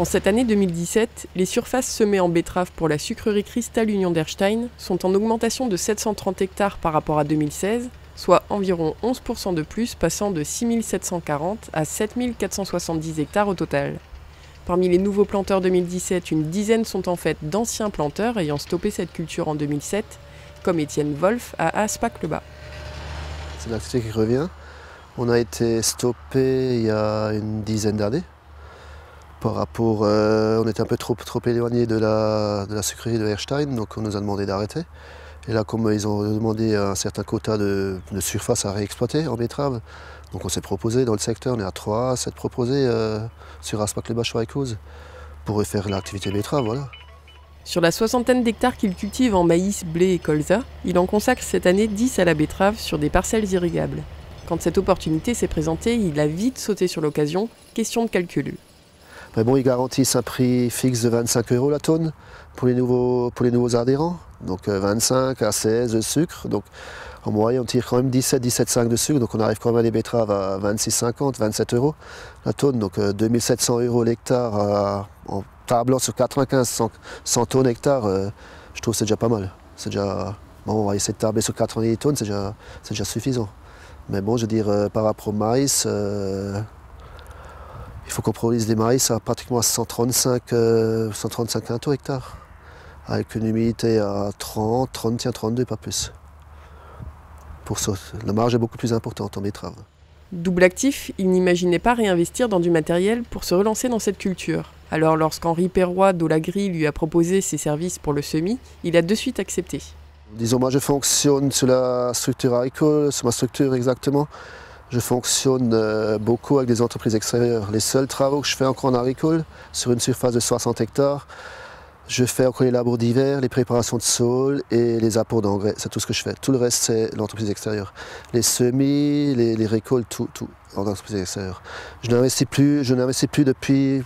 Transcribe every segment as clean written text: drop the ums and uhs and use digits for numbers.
En cette année 2017, les surfaces semées en betterave pour la sucrerie Cristal Union d'Erstein sont en augmentation de 730 hectares par rapport à 2016, soit environ 11% de plus, passant de 6 740 à 7 470 hectares au total. Parmi les nouveaux planteurs 2017, une dizaine sont en fait d'anciens planteurs ayant stoppé cette culture en 2007, comme Étienne Wolf à Aspac-le-Bas. C'est l'activité qui revient. On a été stoppé il y a une dizaine d'années. Par rapport, on était un peu trop éloigné de la sucrerie de Erstein, donc on nous a demandé d'arrêter. Et là, comme ils ont demandé un certain quota de surface à réexploiter en betterave, donc on s'est proposé dans le secteur, on est à 3, 7 proposés sur Aspac-le-Bas-Choirecouz pour refaire l'activité betterave, voilà. Sur la soixantaine d'hectares qu'il cultive en maïs, blé et colza, il en consacre cette année 10 à la betterave sur des parcelles irrigables. Quand cette opportunité s'est présentée, il a vite sauté sur l'occasion, question de calcul. Mais bon, ils garantissent un prix fixe de 25 € la tonne pour les nouveaux adhérents. Donc 25 à 16 de sucre. Donc en moyenne, on tire quand même 17,5 de sucre. Donc on arrive quand même à des betteraves à 26,50, 27 € la tonne. Donc 2700 € l'hectare en tablant sur 95, 100 tonnes hectare. Je trouve que c'est déjà pas mal. C'est déjà, bon, on va essayer de tabler sur 90 tonnes, c'est déjà suffisant. Mais bon, je veux dire, par rapport au maïs, il faut qu'on produise des maïs à pratiquement 135 quintaux hectare, avec une humidité à 30, 32, pas plus. Pour ça, la marge est beaucoup plus importante en betterave. Double actif, il n'imaginait pas réinvestir dans du matériel pour se relancer dans cette culture. Alors lorsqu'Henri Perroy d'Olagri lui a proposé ses services pour le semis, il a de suite accepté. Disons, moi je fonctionne sur la structure agricole, sur ma structure exactement. Je fonctionne beaucoup avec des entreprises extérieures. Les seuls travaux que je fais encore en agricole, sur une surface de 60 hectares, je fais encore les labors d'hiver, les préparations de sol et les apports d'engrais. C'est tout ce que je fais. Tout le reste, c'est l'entreprise extérieure. Les semis, les récoltes, tout en entreprise extérieure. Je n'investis plus depuis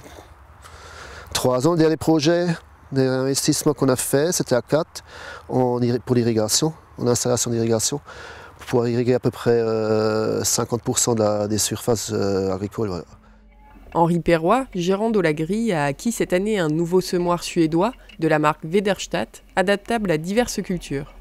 3 ans. Le dernier projet d'investissement qu'on a fait, c'était à 4 pour l'irrigation, en installation d'irrigation. Pour pouvoir irriguer à peu près 50% des surfaces agricoles. Voilà. Henri Perroy, gérant d'Olagri, a acquis cette année un nouveau semoir suédois de la marque Wederstadt, adaptable à diverses cultures.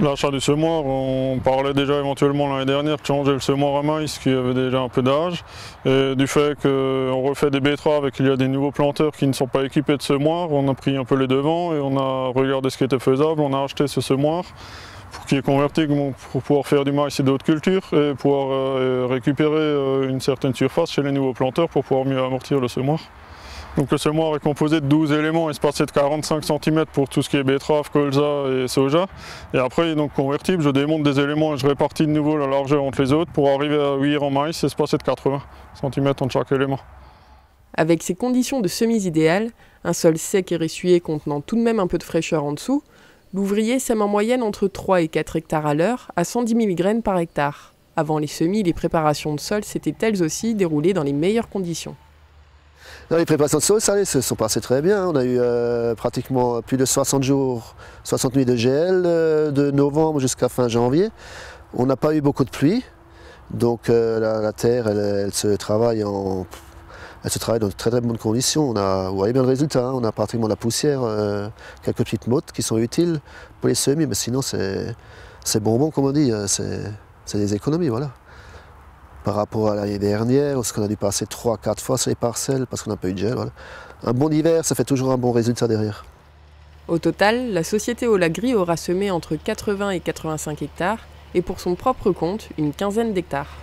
L'achat du semoir, on parlait déjà éventuellement l'année dernière de changer le semoir à maïs qui avait déjà un peu d'âge. Et du fait qu'on refait des betteraves et qu'il y a des nouveaux planteurs qui ne sont pas équipés de semoir, on a pris un peu les devants et on a regardé ce qui était faisable, on a acheté ce semoir pour qu'il est converti pour pouvoir faire du maïs et d'autres cultures et pouvoir récupérer une certaine surface chez les nouveaux planteurs pour pouvoir mieux amortir le semoir. Donc le semoir est composé de 12 éléments espacés de 45 cm pour tout ce qui est betterave, colza et soja. Et après il est donc convertible, je démonte des éléments et je répartis de nouveau la largeur entre les autres pour arriver à huillir en maïs espacé de 80 cm entre chaque élément. Avec ces conditions de semis idéales, un sol sec et ressuyé contenant tout de même un peu de fraîcheur en dessous, l'ouvrier sème en moyenne entre 3 et 4 hectares à l'heure à 110 000 graines par hectare. Avant les semis, les préparations de sol s'étaient elles aussi déroulées dans les meilleures conditions. Non, les préparations de sol, ça se sont passées très bien. On a eu pratiquement plus de 60 jours, 60 nuits de gel de novembre jusqu'à fin janvier. On n'a pas eu beaucoup de pluie, donc la terre, elle se travaille dans de très très bonnes conditions. Vous voyez bien le résultat, hein. On a pratiquement de la poussière, quelques petites mottes qui sont utiles pour les semis, mais sinon c'est bonbon comme on dit, c'est des économies, voilà. Par rapport à l'année dernière, où on a dû passer 3-4 fois sur les parcelles parce qu'on n'a pas eu de gel. Voilà. Un bon hiver, ça fait toujours un bon résultat derrière. Au total, la société Olagri aura semé entre 80 et 85 hectares et pour son propre compte, une quinzaine d'hectares.